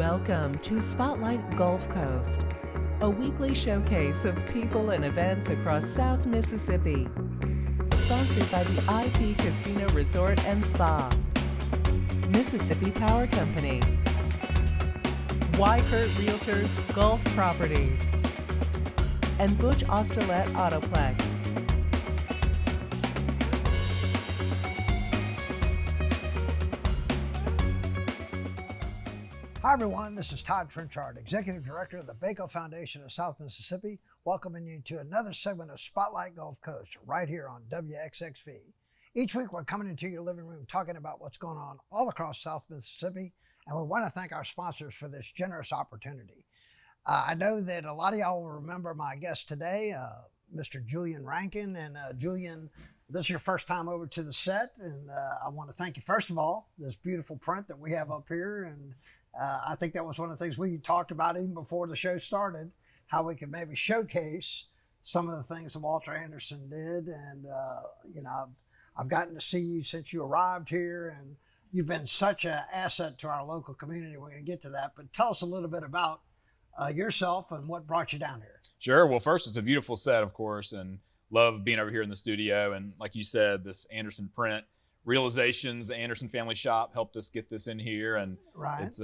Welcome to Spotlight Gulf Coast, a weekly showcase of people and events across South Mississippi. Sponsored by the IP Casino Resort and Spa, Mississippi Power Company, Wycurt Realtors Gulf Properties, and Butch Ostolet Autoplex. Hi everyone, this is Todd Trenchard, Executive Director of the Baco Foundation of South Mississippi, welcoming you to another segment of Spotlight Gulf Coast right here on WXXV. Each week we're coming into your living room talking about what's going on all across South Mississippi, and we want to thank our sponsors for this generous opportunity. I know that a lot of y'all will remember my guest today, Mr. Julian Rankin, and Julian, this is your first time over to the set, and I want to thank you first of all, this beautiful print that we have up here, and I think that was one of the things we talked about even before the show started, how we could maybe showcase some of the things that Walter Anderson did. And, I've gotten to see you since you arrived here, and you've been such an asset to our local community. We're going to get to that, but tell us a little bit about yourself and what brought you down here. Sure. Well, first, it's a beautiful set, of course, and love being over here in the studio. And like you said, this Anderson print, Realizations, the Anderson family shop helped us get this in here, and right. It's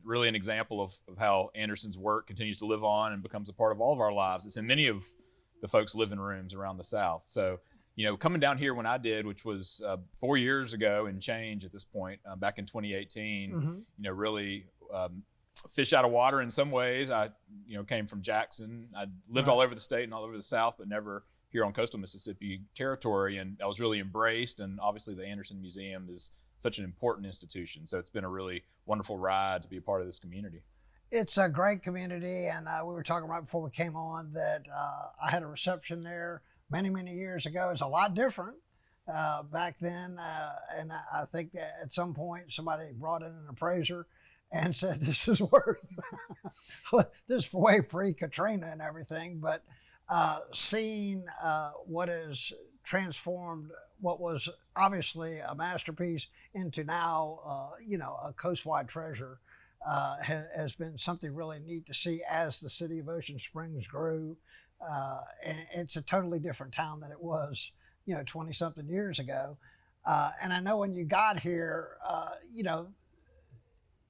really an example of how Anderson's work continues to live on and becomes a part of all of our lives. It's in many of the folks' living rooms around the South. So, coming down here when I did, which was 4 years ago and change at this point, back in 2018, really fish out of water in some ways. I, came from Jackson. I lived all over the state and all over the South, but never here on coastal Mississippi territory, and I was really embraced. And obviously the Anderson Museum is such an important institution, so it's been a really wonderful ride to be a part of this community. It's a great community, and we were talking right before we came on that I had a reception there many years ago. It's a lot different back then, and I think that at some point somebody brought in an appraiser and said this is worth this is way pre-Katrina and everything, but seeing what has transformed what was obviously a masterpiece into now, a coastwide treasure has been something really neat to see as the city of Ocean Springs grew. And it's a totally different town than it was, 20-something years ago. And I know when you got here,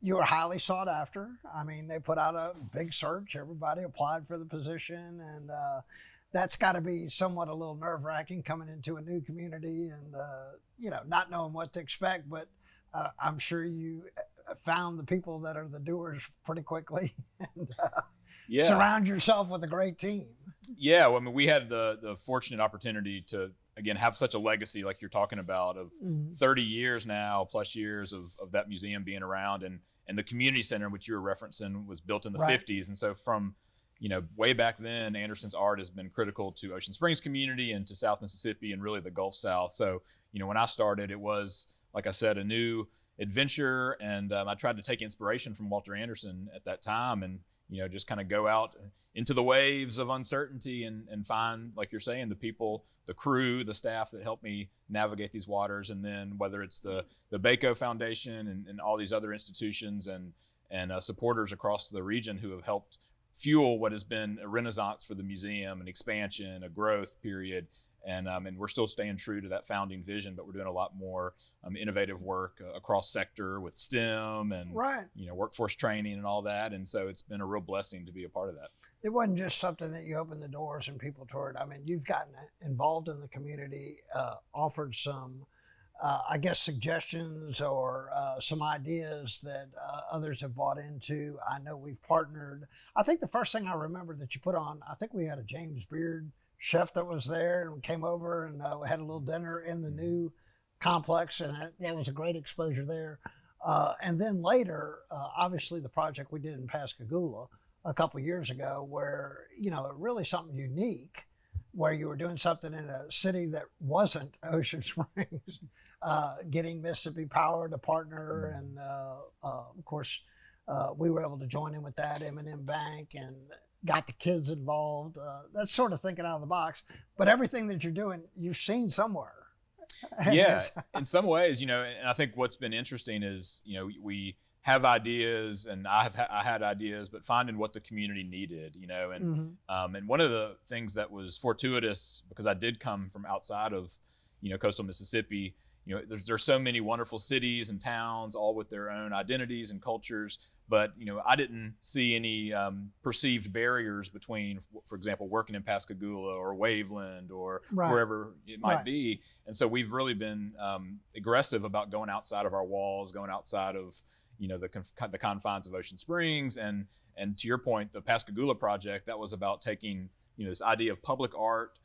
you were highly sought after. I mean, they put out a big search. Everybody applied for the position. And that's got to be somewhat a little nerve-wracking coming into a new community and, not knowing what to expect. But I'm sure you found the people that are the doers pretty quickly and surround yourself with a great team. Yeah, well, I mean, we had the fortunate opportunity to, again, have such a legacy like you're talking about of 30 years now, plus years of that museum being around. And the community center, which you were referencing, was built in the 50s. And so from, way back then, Anderson's art has been critical to Ocean Springs community and to South Mississippi and really the Gulf South. So, when I started, it was, like I said, a new adventure. And I tried to take inspiration from Walter Anderson at that time and, just kind of go out into the waves of uncertainty and find, like you're saying, the people, the crew, the staff that helped me navigate these waters. And then whether it's the Baco Foundation and all these other institutions and supporters across the region who have helped fuel what has been a renaissance for the museum, an expansion, a growth period. And we're still staying true to that founding vision, but we're doing a lot more innovative work across sector with STEM and workforce training and all that. And so it's been a real blessing to be a part of that. It wasn't just something that you opened the doors and people toured. I mean, you've gotten involved in the community, offered some, suggestions or some ideas that others have bought into. I know we've partnered. I think the first thing I remember that you put on, I think we had a James Beard chef that was there, and we came over and we had a little dinner in the new complex, and that was a great exposure there. And then later, obviously the project we did in Pascagoula a couple of years ago where, really something unique, where you were doing something in a city that wasn't Ocean Springs, getting Mississippi Power to partner. And of course, we were able to join in with that, M&M Bank, and got the kids involved. That's sort of thinking out of the box. But everything that you're doing, you've seen somewhere. Yeah, in some ways, and I think what's been interesting is, we have ideas, and I had ideas, but finding what the community needed, and one of the things that was fortuitous, because I did come from outside of, coastal Mississippi. There's so many wonderful cities and towns, all with their own identities and cultures. But, I didn't see any perceived barriers between, for example, working in Pascagoula or Waveland or wherever it might be. And so we've really been aggressive about going outside of our walls, going outside of, the confines of Ocean Springs. And to your point, the Pascagoula project, that was about taking, this idea of public art,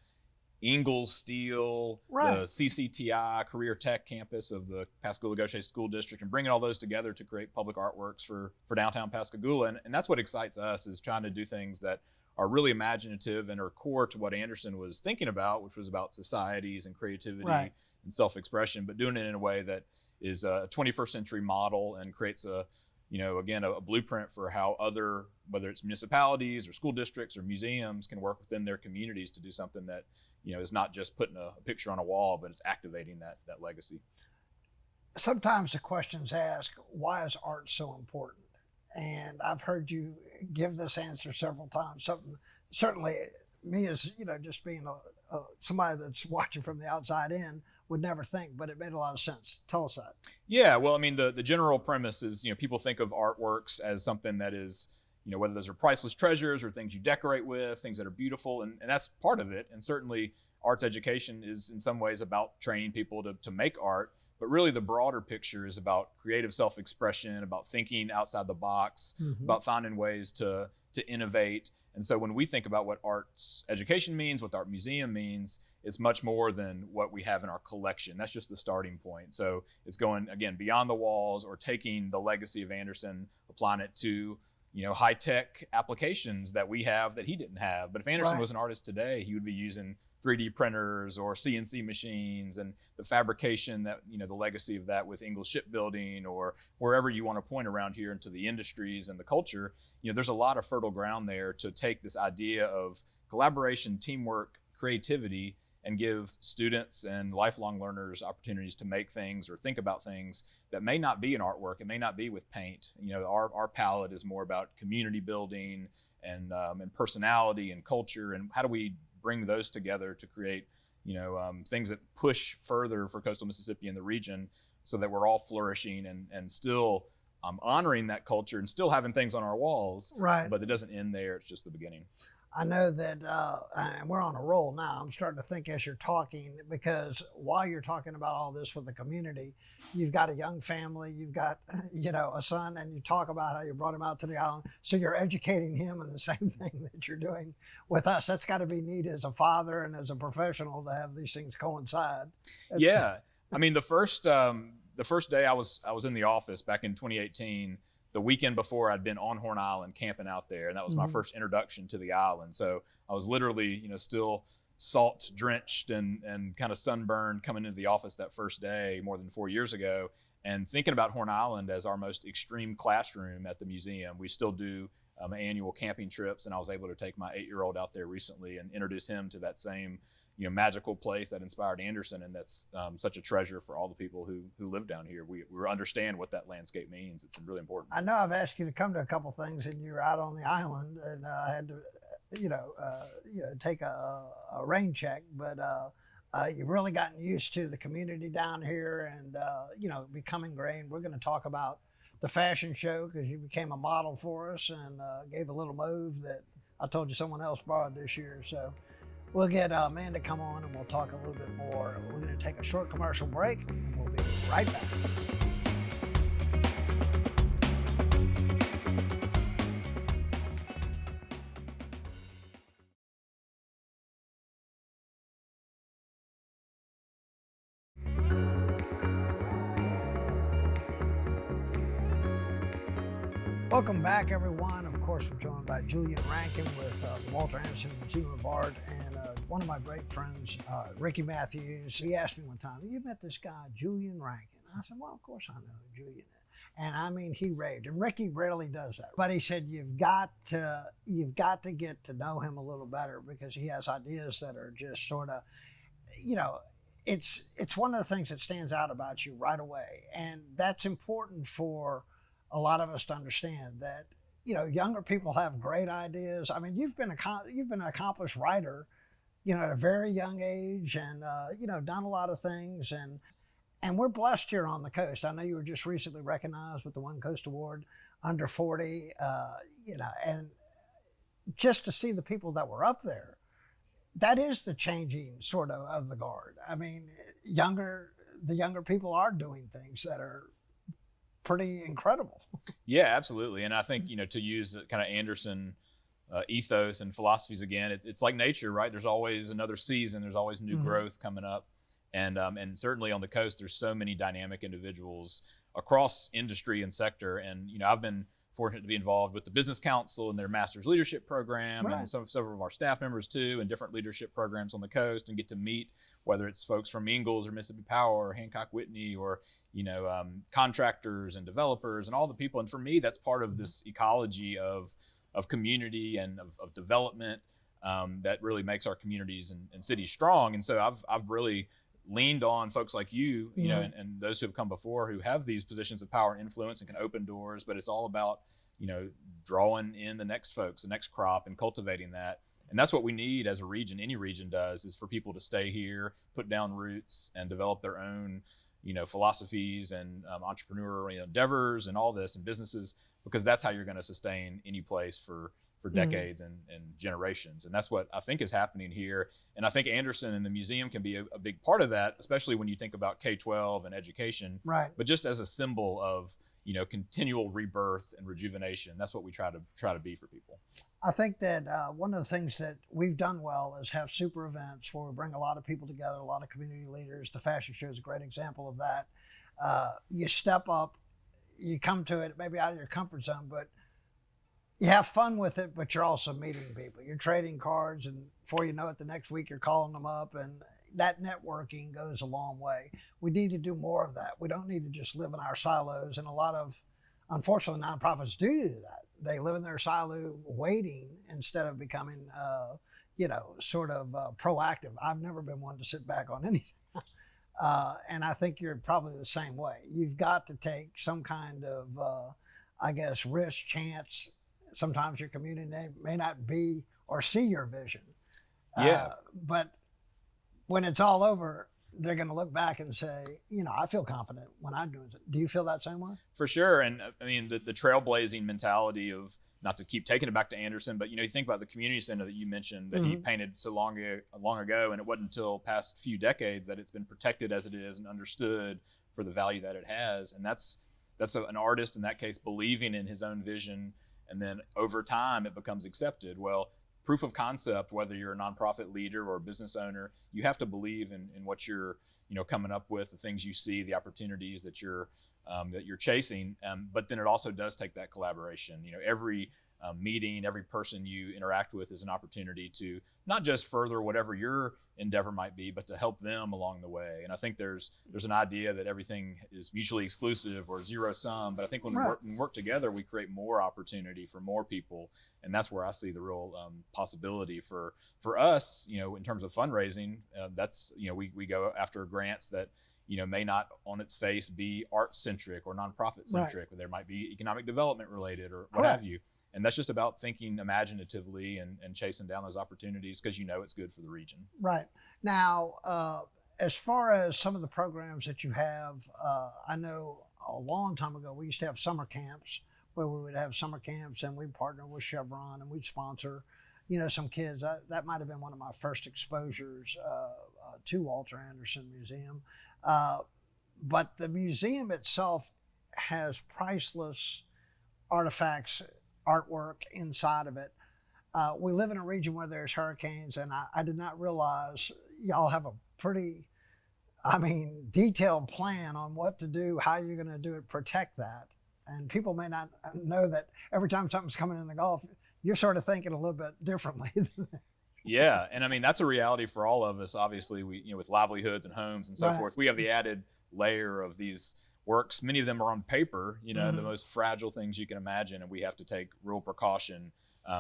Ingalls Steel, the CCTI Career Tech campus of the Pascagoula-Gaucher School District, and bringing all those together to create public artworks for downtown Pascagoula. And that's what excites us, is trying to do things that are really imaginative and are core to what Anderson was thinking about, which was about societies and creativity and self-expression, but doing it in a way that is a 21st century model and creates a blueprint for how other, whether it's municipalities or school districts or museums, can work within their communities to do something that, is not just putting a picture on a wall, but it's activating that legacy. Sometimes the question's asked, why is art so important? And I've heard you give this answer several times. Certainly me as, just being somebody that's watching from the outside in would never think, but it made a lot of sense. Tell us that. Yeah, well, I mean, the general premise is, people think of artworks as something that is, whether those are priceless treasures or things you decorate with, things that are beautiful, and that's part of it. And certainly arts education is in some ways about training people to make art, but really the broader picture is about creative self-expression, about thinking outside the box, about finding ways to innovate. And so when we think about what arts education means, what the art museum means, it's much more than what we have in our collection. That's just the starting point. So it's going, again, beyond the walls, or taking the legacy of Anderson, applying it to, high-tech applications that we have that he didn't have. But if Anderson was an artist today, he would be using 3D printers or CNC machines, and the fabrication that, the legacy of that with Ingalls Shipbuilding or wherever you want to point around here into the industries and the culture. There's a lot of fertile ground there to take this idea of collaboration, teamwork, creativity, and give students and lifelong learners opportunities to make things or think about things that may not be in artwork. It may not be with paint. Our palette is more about community building and personality and culture, and how do we bring those together to create, things that push further for coastal Mississippi and the region, so that we're all flourishing and still honoring that culture and still having things on our walls. But it doesn't end there. It's just the beginning. I know that, and we're on a roll now. I'm starting to think as you're talking, because while you're talking about all this with the community, you've got a young family, you've got, a son, and you talk about how you brought him out to the island. So you're educating him in the same thing that you're doing with us. That's got to be neat as a father and as a professional to have these things coincide. Yeah. I mean, the first day I was in the office back in 2018, the weekend before, I'd been on Horn Island camping out there, and that was my first introduction to the island. So I was literally, still salt drenched and kind of sunburned coming into the office that first day more than 4 years ago, and thinking about Horn Island as our most extreme classroom at the museum. We still do annual camping trips, and I was able to take my 8-year-old out there recently and introduce him to that same magical place that inspired Anderson, and that's such a treasure for all the people who live down here. We understand what that landscape means. It's really important. I know I've asked you to come to a couple things, and you were out on the island, and I had to, take a rain check, but you've really gotten used to the community down here, and becoming ingrained. We're going to talk about the fashion show, because you became a model for us and gave a little move that I told you someone else borrowed this year. So we'll get Amanda come on and we'll talk a little bit more. We're going to take a short commercial break and we'll be right back. Welcome back, everyone. Of course, we're joined by Julian Rankin with the Walter Anderson Museum of Art, and one of my great friends, Ricky Matthews. He asked me one time, "You met this guy, Julian Rankin?" I said, "Well, of course I know who Julian is." And I mean, he raved, and Ricky rarely does that. But he said, you've got to get to know him a little better, because he has ideas that are just sort of, it's one of the things that stands out about you right away, and that's important for a lot of us to understand that, younger people have great ideas. I mean, you've been an accomplished writer, at a very young age, and done a lot of things, and we're blessed here on the coast. I know you were just recently recognized with the One Coast Award under 40, and just to see the people that were up there, that is the changing sort of the guard. I mean, the younger people are doing things that are pretty incredible. Yeah, absolutely. And I think, to use the kind of Anderson ethos and philosophies again, it's like nature, right? There's always another season. There's always new growth coming up. And certainly on the coast, there's so many dynamic individuals across industry and sector. And, I've been fortunate to be involved with the Business Council and their Master's Leadership Program, Right. and several of our staff members too, and different leadership programs on the coast, and get to meet whether it's folks from Ingalls or Mississippi Power or Hancock Whitney or, contractors and developers and all the people. And for me, that's part of this ecology of community and of development that really makes our communities and cities strong. And so I've really leaned on folks like you, and those who have come before who have these positions of power and influence and can open doors, but it's all about, drawing in the next folks, the next crop, and cultivating that. And that's what we need as a region, any region does, is for people to stay here, put down roots, and develop their own, philosophies and entrepreneurial endeavors and all this, and businesses, because that's how you're going to sustain any place for decades and generations. And that's what I think is happening here. And I think Anderson and the museum can be a big part of that, especially when you think about K-12 and education, Right. but just as a symbol of, continual rebirth and rejuvenation. That's what we try to be for people. I think that one of the things that we've done well is have super events where we bring a lot of people together, a lot of community leaders. The fashion show is a great example of that. You step up, you come to it maybe out of your comfort zone, but you have fun with it, but you're also meeting people. You're trading cards, and before you know it, the next week you're calling them up, and that networking goes a long way. We need to do more of that. We don't need to just live in our silos, and a lot of, unfortunately, nonprofits do that. They live in their silo waiting instead of becoming, sort of proactive. I've never been one to sit back on anything. And I think you're probably the same way. You've got to take some kind of, risk, chance. Sometimes your community may not be or see your vision. Yeah. But when it's all over, they're going to look back and say, I feel confident when I'm doing it. Do you feel that same way? For sure. And I mean, the trailblazing mentality of, not to keep taking it back to Anderson, but, you think about the community center that you mentioned that he painted so long ago, and it wasn't until past few decades that it's been protected as it is and understood for the value that it has. And that's an artist, in that case, believing in his own vision. And then over time, it becomes accepted. Well, proof of concept, whether you're a nonprofit leader or a business owner, you have to believe in what you're, coming up with, the things you see, the opportunities that you're chasing. But then it also does take that collaboration. Every meeting, every person you interact with is an opportunity to not just further whatever your endeavor might be, but to help them along the way. And I think there's an idea that everything is mutually exclusive or zero sum, but I think when we work together, we create more opportunity for more people. And that's where I see the real possibility for us, in terms of fundraising. That's, we go after grants that, may not on its face be art centric or nonprofit centric, or there might be economic development related or what have you. And that's just about thinking imaginatively and chasing down those opportunities because it's good for the region. Right. Now, as far as some of the programs that you have, I know a long time ago we used to have summer camps where we would have summer camps and we'd partner with Chevron and we'd sponsor, some kids. That might have been one of my first exposures to Walter Anderson Museum. But the museum itself has priceless artifacts, artwork inside of it. We live in a region where there's hurricanes, and I did not realize y'all have a pretty, detailed plan on what to do, how you're going to do it, protect that. And people may not know that every time something's coming in the Gulf, you're sort of thinking a little bit differently. Yeah, and that's a reality for all of us. Obviously, we with livelihoods and homes and so forth, we have the added layer of these works. Many of them are on paper, the most fragile things you can imagine, and we have to take real precaution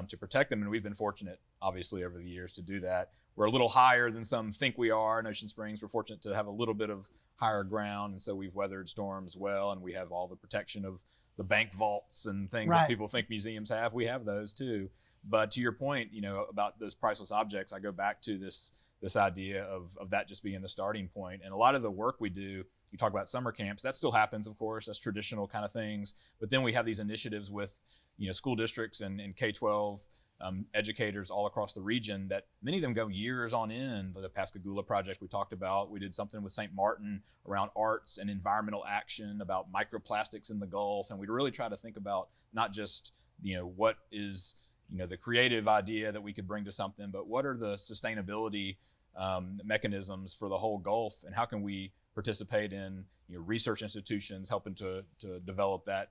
to protect them. And we've been fortunate, obviously, over the years to do that. We're a little higher than some think we are in Ocean Springs. We're fortunate to have a little bit of higher ground, and so we've weathered storms well, and we have all the protection of the bank vaults and things Right. that people think museums have. We have those too. But to your point, about those priceless objects, I go back to this idea of that just being the starting point. And a lot of the work we do, you talk about summer camps, that still happens, of course, that's traditional kind of things. But then we have these initiatives with, school districts and K-12 educators all across the region that many of them go years on end. The Pascagoula project we talked about, we did something with St. Martin around arts and environmental action about microplastics in the Gulf. And we really try to think about not just, what is, the creative idea that we could bring to something, but what are the sustainability mechanisms for the whole Gulf, and how can we participate in research institutions helping to develop that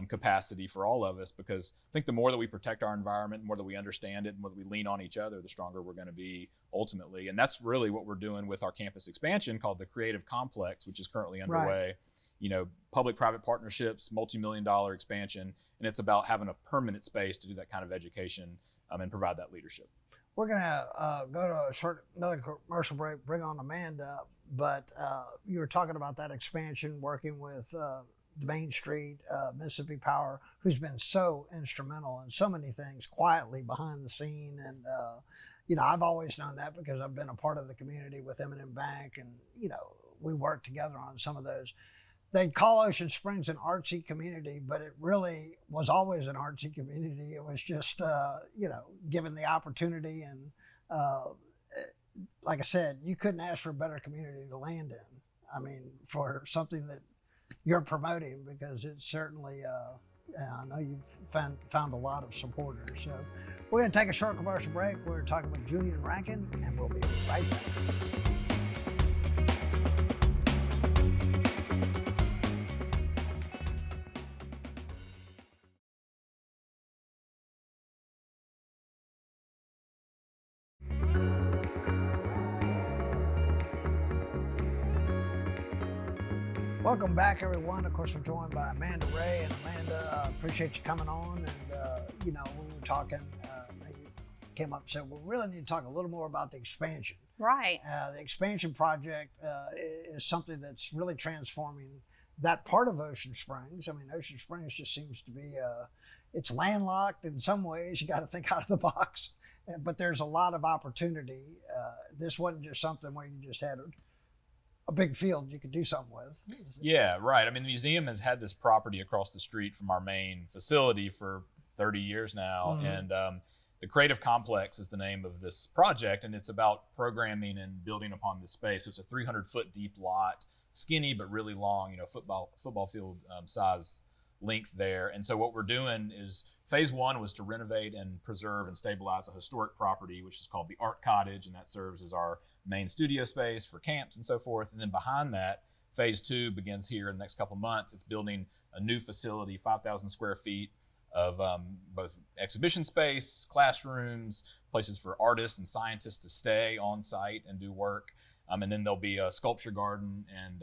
capacity for all of us, because I think the more that we protect our environment, the more that we understand it, the more that we lean on each other, the stronger we're going to be ultimately. And that's really what we're doing with our campus expansion called the Creative Complex, which is currently underway. Right. Public-private partnerships, multi-million-dollar expansion, and it's about having a permanent space to do that kind of education and provide that leadership. We're going to go to another commercial break, bring on Amanda, but you were talking about that expansion, working with the Main Street, Mississippi Power, who's been so instrumental in so many things quietly behind the scene. And, I've always known that because I've been a part of the community with M&M Bank, and, we worked together on some of those. They'd call Ocean Springs an artsy community, but it really was always an artsy community. It was just, given the opportunity. And like I said, you couldn't ask for a better community to land in. I mean, for something that you're promoting, because it's certainly, I know you've found a lot of supporters. So we're going to take a short commercial break. We're talking with Julian Rankin, and we'll be right back. Welcome back, everyone. Of course, we're joined by Amanda Ray. And Amanda, appreciate you coming on. And, we were talking, you came up and said, we really need to talk a little more about the expansion. Right. The expansion project is something that's really transforming that part of Ocean Springs. I mean, Ocean Springs just seems to be, it's landlocked in some ways. You got to think out of the box. But there's a lot of opportunity. This wasn't just something where you just had a big field you could do something with. Yeah, right. I mean, the museum has had this property across the street from our main facility for 30 years now. Mm-hmm. And the Creative Complex is the name of this project, and it's about programming and building upon this space. So it's a 300-foot deep lot, skinny but really long, football field size length there. And so what we're doing is, phase one was to renovate and preserve and stabilize a historic property, which is called the Art Cottage, and that serves as our main studio space for camps and so forth. And then behind that, phase two begins here in the next couple months. It's building a new facility, 5,000 square feet of both exhibition space, classrooms, places for artists and scientists to stay on site and do work. And then there'll be a sculpture garden and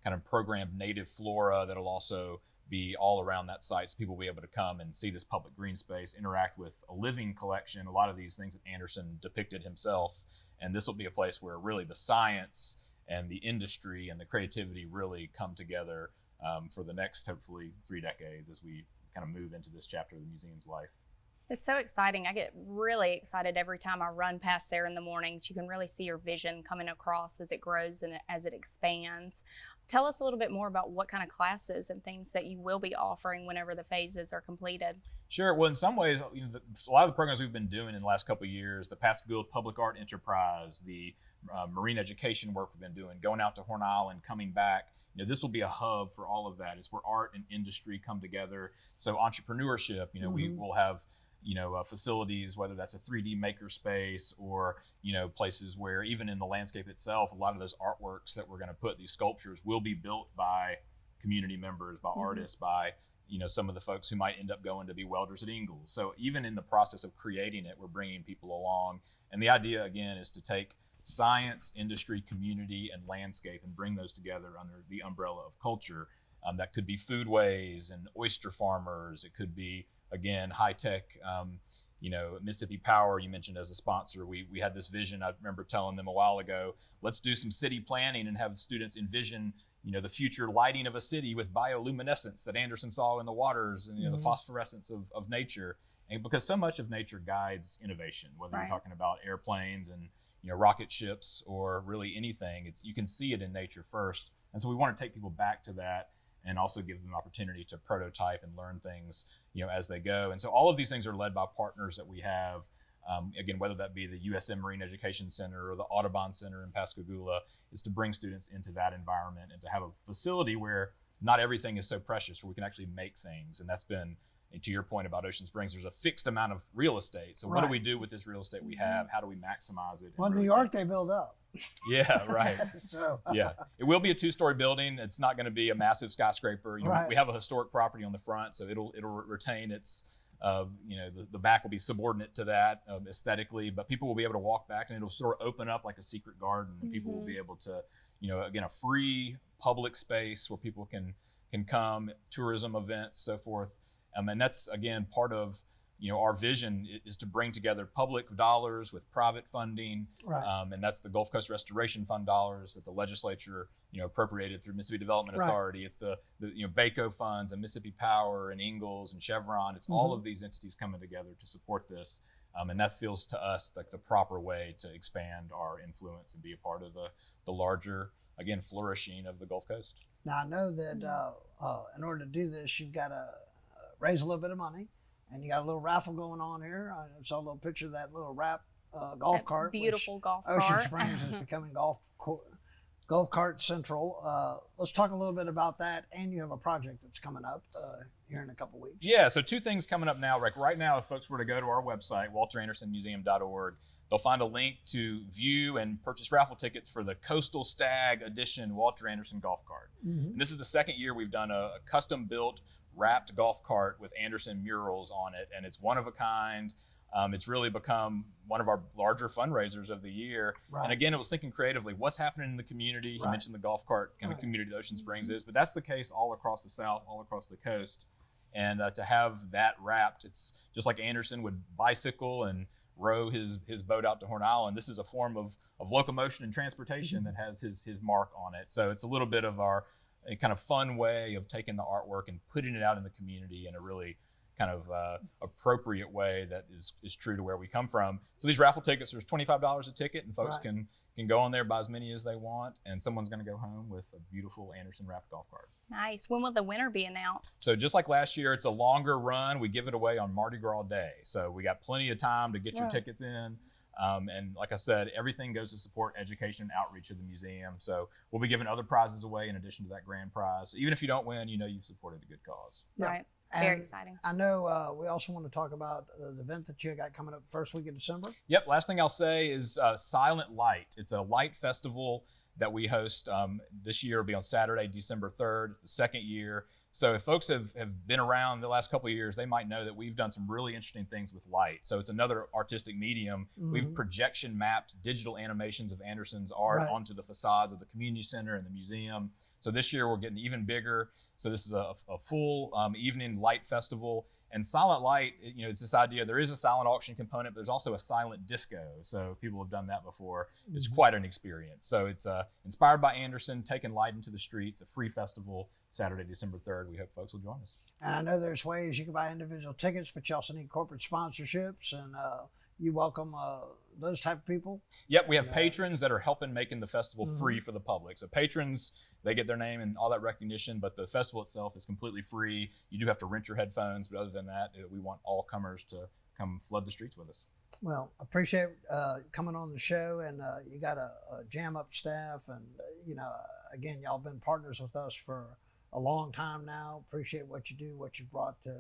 kind of programmed native flora that'll also be all around that site, so people will be able to come and see this public green space, interact with a living collection, a lot of these things that Anderson depicted himself. And this will be a place where really the science and the industry and the creativity really come together for the next, hopefully, 3 decades as we kind of move into this chapter of the museum's life. It's so exciting. I get really excited every time I run past there in the mornings. You can really see your vision coming across as it grows and as it expands. Tell us a little bit more about what kind of classes and things that you will be offering whenever the phases are completed. Sure. Well, in some ways, a lot of the programs we've been doing in the last couple of years, the Pascagoula Public Art Enterprise, the marine education work we've been doing, going out to Horn Island, coming back, this will be a hub for all of that. It's where art and industry come together. So entrepreneurship, mm-hmm. we will have facilities, whether that's a 3D maker space or, places where even in the landscape itself, a lot of those artworks that we're going to put, these sculptures, will be built by community members, by mm-hmm. artists, by, some of the folks who might end up going to be welders at Ingalls. So even in the process of creating it, we're bringing people along. And the idea, again, is to take science, industry, community, and landscape and bring those together under the umbrella of culture. That could be foodways and oyster farmers. It could be, again, high-tech Mississippi Power, you mentioned as a sponsor, we had this vision. I remember telling them a while ago, let's do some city planning and have students envision, the future lighting of a city with bioluminescence that Anderson saw in the waters and, the phosphorescence of nature. And because so much of nature guides innovation, whether Right. you're talking about airplanes and, rocket ships or really anything, you can see it in nature first. And so we want to take people back to that and also give them an opportunity to prototype and learn things, as they go. And so all of these things are led by partners that we have. Again, whether that be the USM Marine Education Center or the Audubon Center in Pascagoula, is to bring students into that environment and to have a facility where not everything is so precious, where we can actually make things. And that's been, and to your point about Ocean Springs, there's a fixed amount of real estate. So what do we do with this real estate we have? How do we maximize it? Well, New York, they build up. Yeah, right. So Yeah, it will be a 2-story building. It's not going to be a massive skyscraper. Right. We have a historic property on the front, so it'll retain its, the back will be subordinate to that aesthetically, but people will be able to walk back and it'll sort of open up like a secret garden, and people will be able to, again, a free public space where people can come, tourism events, so forth. And that's, again, part of, our vision is to bring together public dollars with private funding. Right. And that's the Gulf Coast Restoration Fund dollars that the legislature, appropriated through Mississippi Development Right. Authority. It's the BACO funds and Mississippi Power and Ingalls and Chevron. It's all of these entities coming together to support this. And that feels to us like the proper way to expand our influence and be a part of the larger, again, flourishing of the Gulf Coast. Now, I know that in order to do this, you've got to raise a little bit of money, and you got a little raffle going on here. I saw a little picture of that little golf That cart. beautiful which golf Ocean cart. Springs is becoming golf cart central. Let's talk a little bit about that, and you have a project that's coming up here in a couple weeks. Yeah, so 2 things coming up now, Rick. Right now, if folks were to go to our website, walterandersonmuseum.org, they'll find a link to view and purchase raffle tickets for the Coastal Stag Edition Walter Anderson golf cart. And this is the second year we've done a custom-built wrapped golf cart with Anderson murals on it, and it's one of a kind. It's really become one of our larger fundraisers of the year. Right. And again, it was thinking creatively, what's happening in the community? You Right. mentioned the golf cart kind of community that Ocean Springs is, but that's the case all across the South, all across the coast. And to have that wrapped, it's just like Anderson would bicycle and row his boat out to Horn Island. This is a form of locomotion and transportation that has his mark on it. So it's a little bit of a kind of fun way of taking the artwork and putting it out in the community in a really kind of appropriate way that is true to where we come from. So these raffle tickets, there's $25 a ticket, and folks Right. can go on there, buy as many as they want, and someone's going to go home with a beautiful Anderson wrapped golf cart. Nice. When will the winner be announced? So just like last year, it's a longer run. We give it away on Mardi Gras Day. So we got plenty of time to get your Right. tickets in. And like I said, everything goes to support education and outreach of the museum. So we'll be giving other prizes away in addition to that grand prize. So even if you don't win, you've supported a good cause. Yeah. Right. Very And exciting. I know we also want to talk about the event that you got coming up first week of December. Yep. Last thing I'll say is Silent Light. It's a light festival that we host this year. Will be on Saturday, December 3rd. It's the second year. So if folks have been around the last couple of years, they might know that we've done some really interesting things with light. So it's another artistic medium. We've projection mapped digital animations of Anderson's art Right. onto the facades of the community center and the museum. So this year we're getting even bigger. So this is a full evening light festival. And Silent Light, it's this idea, there is a silent auction component, but there's also a silent disco. So if people have done that before, it's quite an experience. So it's inspired by Anderson, taking light into the streets, a free festival, Saturday, December 3rd. We hope folks will join us. And I know there's ways you can buy individual tickets, but you also need corporate sponsorships, and you welcome those type of people. Yep, we have patrons that are helping making the festival free for the public. So patrons, they get their name and all that recognition, but the festival itself is completely free. You do have to rent your headphones, but other than that, we want all comers to come flood the streets with us. Well, appreciate coming on the show, and you got a jam up staff, and again, y'all been partners with us for a long time now. Appreciate what you do, what you brought to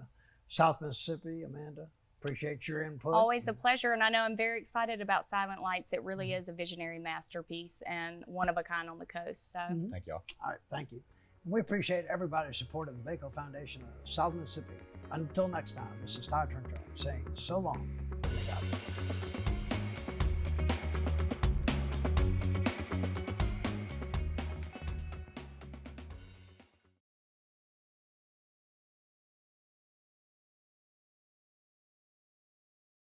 South Mississippi. Amanda, appreciate your input. Always a pleasure. And I know I'm very excited about Silent Lights. It really is a visionary masterpiece and one of a kind on the coast. So Thank y'all. All right, thank you. And we appreciate everybody's support of the BACO Foundation of South Mississippi. Until next time, this is Todd Trenchard saying so long. May God bless.